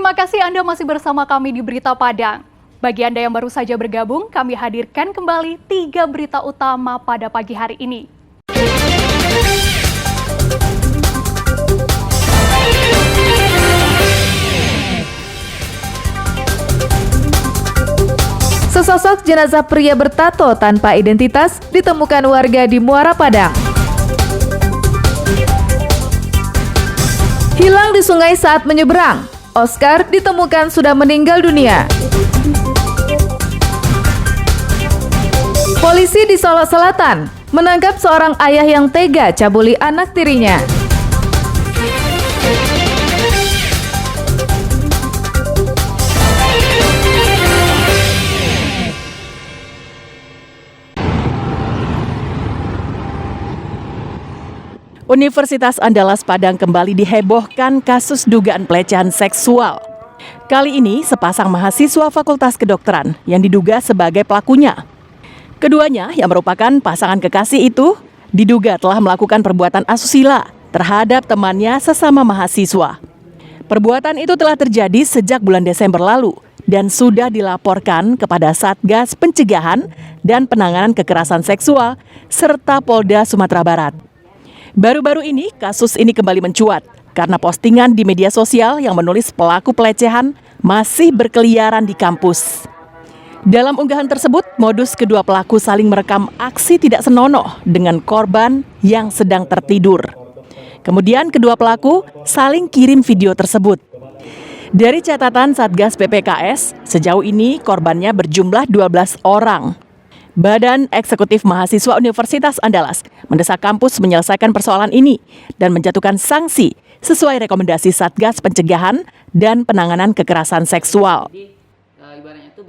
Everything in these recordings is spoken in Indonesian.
Terima kasih Anda masih bersama kami di Berita Padang. Bagi Anda yang baru saja bergabung, kami hadirkan kembali 3 berita utama pada pagi hari ini. Sesosok jenazah pria bertato tanpa identitas ditemukan warga di Muara Padang. Hilang di sungai saat menyeberang, Oscar ditemukan sudah meninggal dunia. Polisi di Solo Selatan menangkap seorang ayah yang tega cabuli anak tirinya. Universitas Andalas Padang kembali dihebohkan kasus dugaan pelecehan seksual. Kali ini sepasang mahasiswa Fakultas Kedokteran yang diduga sebagai pelakunya. Keduanya yang merupakan pasangan kekasih itu diduga telah melakukan perbuatan asusila terhadap temannya sesama mahasiswa. Perbuatan itu telah terjadi sejak bulan Desember lalu dan sudah dilaporkan kepada Satgas Pencegahan dan Penanganan Kekerasan Seksual serta Polda Sumatera Barat. Baru-baru ini, kasus ini kembali mencuat karena postingan di media sosial yang menulis pelaku pelecehan masih berkeliaran di kampus. Dalam unggahan tersebut, modus kedua pelaku saling merekam aksi tidak senonoh dengan korban yang sedang tertidur. Kemudian kedua pelaku saling kirim video tersebut. Dari catatan Satgas PPKS, sejauh ini korbannya berjumlah 12 orang. Badan Eksekutif Mahasiswa Universitas Andalas mendesak kampus menyelesaikan persoalan ini dan menjatuhkan sanksi sesuai rekomendasi Satgas Pencegahan dan Penanganan Kekerasan Seksual. Ibaratnya itu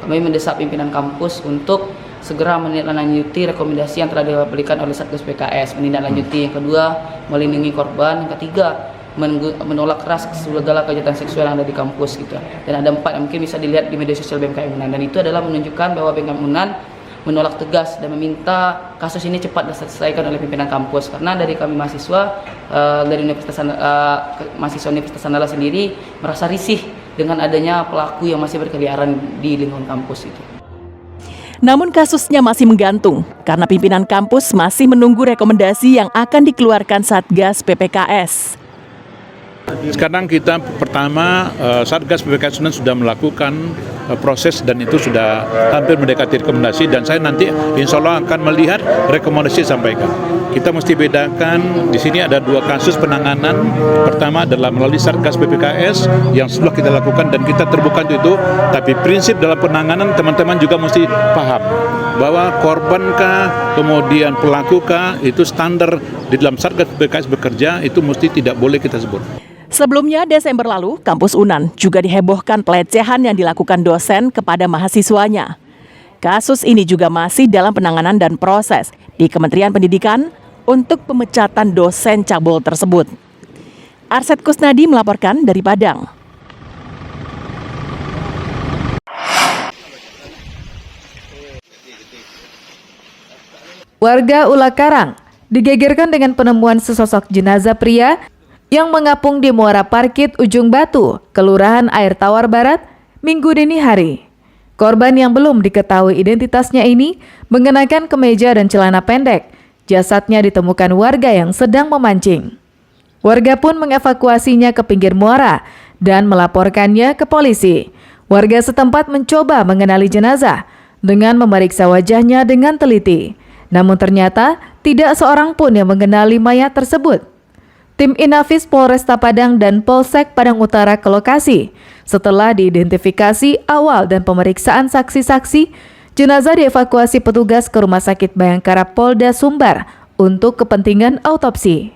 kami mendesak pimpinan kampus untuk segera menindaklanjuti rekomendasi yang telah diberikan oleh Satgas PKS, menindaklanjuti yang kedua melindungi korban, yang ketiga menolak keras segala kejahatan seksual yang ada di kampus gitu. Dan ada 4 yang mungkin bisa dilihat di media sosial BMKM Unan, dan itu adalah menunjukkan bahwa BMKM Unan menolak tegas dan meminta kasus ini cepat diselesaikan oleh pimpinan kampus, karena dari kami mahasiswa dari mahasiswa Universitas Andalas sendiri merasa risih dengan adanya pelaku yang masih berkeliaran di lingkungan kampus itu. Namun kasusnya masih menggantung karena pimpinan kampus masih menunggu rekomendasi yang akan dikeluarkan Satgas PPKS. Sekarang kita pertama Satgas PPKS sudah melakukan proses dan itu sudah hampir mendekati rekomendasi, dan saya nanti insya Allah akan melihat rekomendasi disampaikan. Kita mesti bedakan, di sini ada 2 kasus penanganan. Pertama adalah melalui Satgas PPKS yang sudah kita lakukan dan kita terbuka untuk itu, tapi prinsip dalam penanganan teman-teman juga mesti paham bahwa korbankah kemudian pelakukah itu standar di dalam Satgas PPKS bekerja itu mesti tidak boleh kita sebut. Sebelumnya, Desember lalu, kampus Unan juga dihebohkan pelecehan yang dilakukan dosen kepada mahasiswanya. Kasus ini juga masih dalam penanganan dan proses di Kementerian Pendidikan untuk pemecatan dosen cabul tersebut. Arset Kusnadi melaporkan dari Padang. Warga Ulakarang digegerkan dengan penemuan sesosok jenazah pria yang mengapung di Muara Parkit Ujung Batu, Kelurahan Air Tawar Barat, Minggu dini hari. Korban yang belum diketahui identitasnya ini mengenakan kemeja dan celana pendek. Jasadnya ditemukan warga yang sedang memancing. Warga pun mengevakuasinya ke pinggir muara dan melaporkannya ke polisi. Warga setempat mencoba mengenali jenazah dengan memeriksa wajahnya dengan teliti. Namun ternyata tidak seorang pun yang mengenali mayat tersebut. Tim Inafis Polresta Padang dan Polsek Padang Utara ke lokasi. Setelah diidentifikasi awal dan pemeriksaan saksi-saksi, jenazah dievakuasi petugas ke Rumah Sakit Bayangkara Polda Sumbar untuk kepentingan autopsi.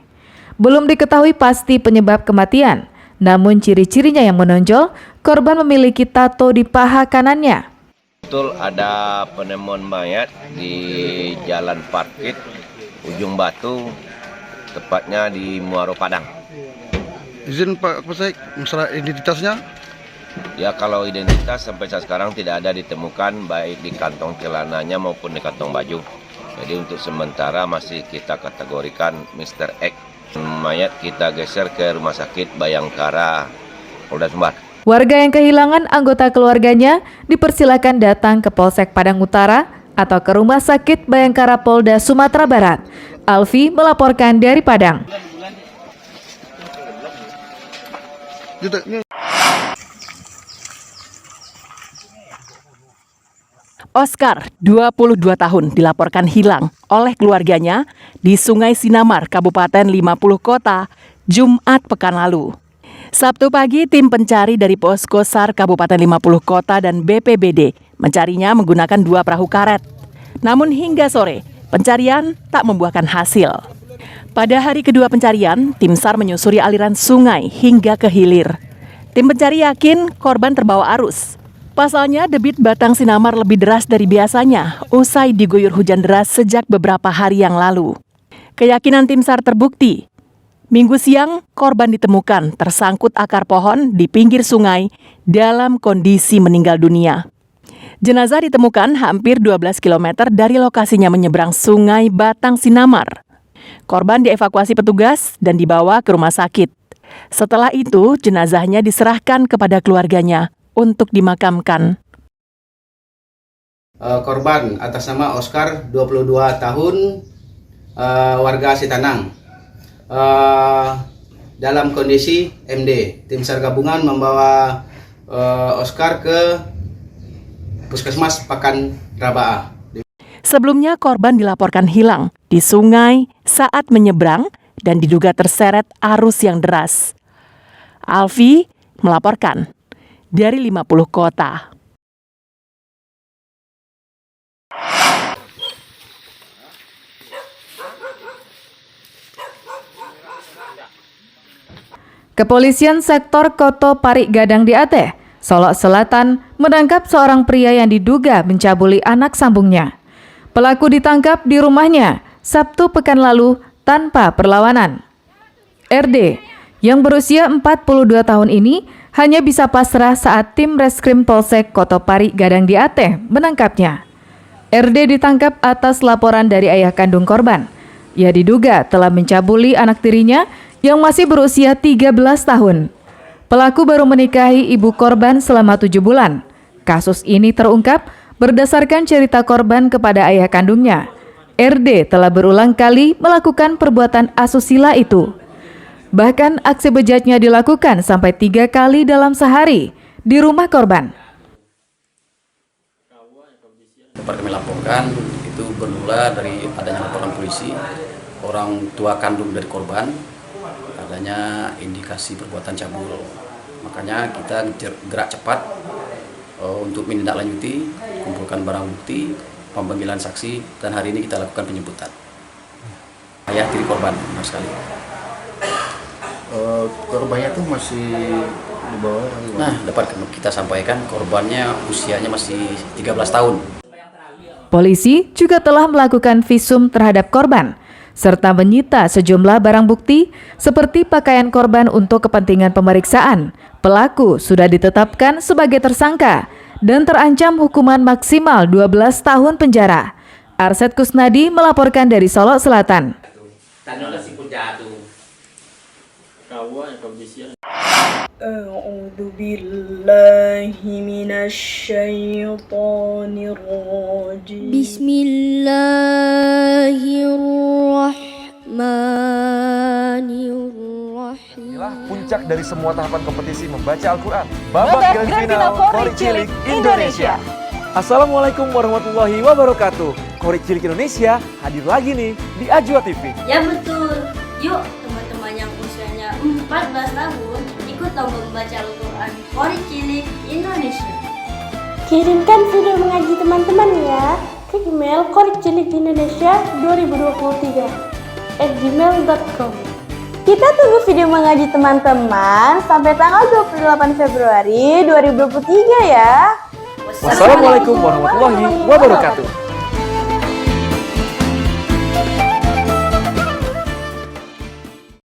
Belum diketahui pasti penyebab kematian, namun ciri-cirinya yang menonjol, korban memiliki tato di paha kanannya. Betul ada penemuan mayat di Jalan Parkit Ujung Batu, tepatnya di Muaro Padang. Izin Pak Kapolsek, masalah identitasnya? Ya, kalau identitas sampai saat sekarang tidak ada ditemukan baik di kantong celananya maupun di kantong baju. Jadi untuk sementara masih kita kategorikan Mr. X. Mayat kita geser ke Rumah Sakit Bayangkara Polda Sumbar. Warga yang kehilangan anggota keluarganya dipersilakan datang ke Polsek Padang Utara atau ke Rumah Sakit Bayangkara Polda Sumatera Barat. Alfi melaporkan dari Padang. Oscar, 22 tahun, dilaporkan hilang oleh keluarganya di Sungai Sinamar, Kabupaten 50 Kota, Jumat pekan lalu. Sabtu pagi, tim pencari dari Posko SAR Kabupaten 50 Kota dan BPBD mencarinya menggunakan 2 perahu karet. Namun hingga sore, pencarian tak membuahkan hasil. Pada hari kedua pencarian, tim SAR menyusuri aliran sungai hingga ke hilir. Tim pencari yakin korban terbawa arus. Pasalnya, debit Batang Sinamar lebih deras dari biasanya usai diguyur hujan deras sejak beberapa hari yang lalu. Keyakinan tim SAR terbukti. Minggu siang, korban ditemukan tersangkut akar pohon di pinggir sungai dalam kondisi meninggal dunia. Jenazah ditemukan hampir 12 km dari lokasinya menyeberang sungai Batang Sinamar. Korban dievakuasi petugas dan dibawa ke rumah sakit. Setelah itu, jenazahnya diserahkan kepada keluarganya untuk dimakamkan. Korban atas nama Oscar, 22 tahun, warga Sitanang. Dalam kondisi MD, tim SAR gabungan membawa Oscar ke Puskesmas Pakan Rabaa. Sebelumnya korban dilaporkan hilang di sungai saat menyeberang dan diduga terseret arus yang deras. Alfi melaporkan dari 50 Kota. Kepolisian sektor Koto Parik Gadang di Aceh, Solok Selatan, menangkap seorang pria yang diduga mencabuli anak sambungnya. Pelaku ditangkap di rumahnya Sabtu pekan lalu tanpa perlawanan. RD, yang berusia 42 tahun ini, hanya bisa pasrah saat tim Reskrim Polsek Koto Parik Gadang di Aceh menangkapnya. RD ditangkap atas laporan dari ayah kandung korban. Ia diduga telah mencabuli anak tirinya yang masih berusia 13 tahun. Pelaku baru menikahi ibu korban selama 7 bulan. Kasus ini terungkap berdasarkan cerita korban kepada ayah kandungnya. RD telah berulang kali melakukan perbuatan asusila itu. Bahkan aksi bejatnya dilakukan sampai 3 kali dalam sehari di rumah korban. Dapat kami laporkan itu bermula dari adanya laporan polisi orang tua kandung dari korban adanya indikasi perbuatan cabul. Makanya kita gerak cepat untuk menindaklanjuti, kumpulkan barang bukti, pemanggilan saksi, dan hari ini kita lakukan penjemputan. Ayah tiri korban, benar sekali. Korbannya tuh masih di bawah. Nah, dapat kita sampaikan korbannya usianya masih 13 tahun. Polisi juga telah melakukan visum terhadap korban, serta menyita sejumlah barang bukti seperti pakaian korban untuk kepentingan pemeriksaan. Pelaku sudah ditetapkan sebagai tersangka dan terancam hukuman maksimal 12 tahun penjara. Arset Kusnadi melaporkan dari Solok Selatan. A'udzu billahi minasyaitonir rajim. Bismillahirrahmanirrahim. Inilah puncak dari semua tahapan kompetisi membaca Al-Quran. Babak Grand Final Qorik Cilik Indonesia. Assalamualaikum warahmatullahi wabarakatuh. Qorik Cilik Indonesia hadir lagi nih di Ajwa TV. Ya betul. Yuk teman-teman yang usianya 14 tahun ikut lomba membaca Al-Quran Qorik Cilik Indonesia. Kirimkan video mengaji teman-teman ya ke email qorikcilik2023@gmail.com. Kita tunggu video mengaji teman-teman sampai tanggal 28 Februari 2023 ya. Wassalamualaikum warahmatullahi wabarakatuh.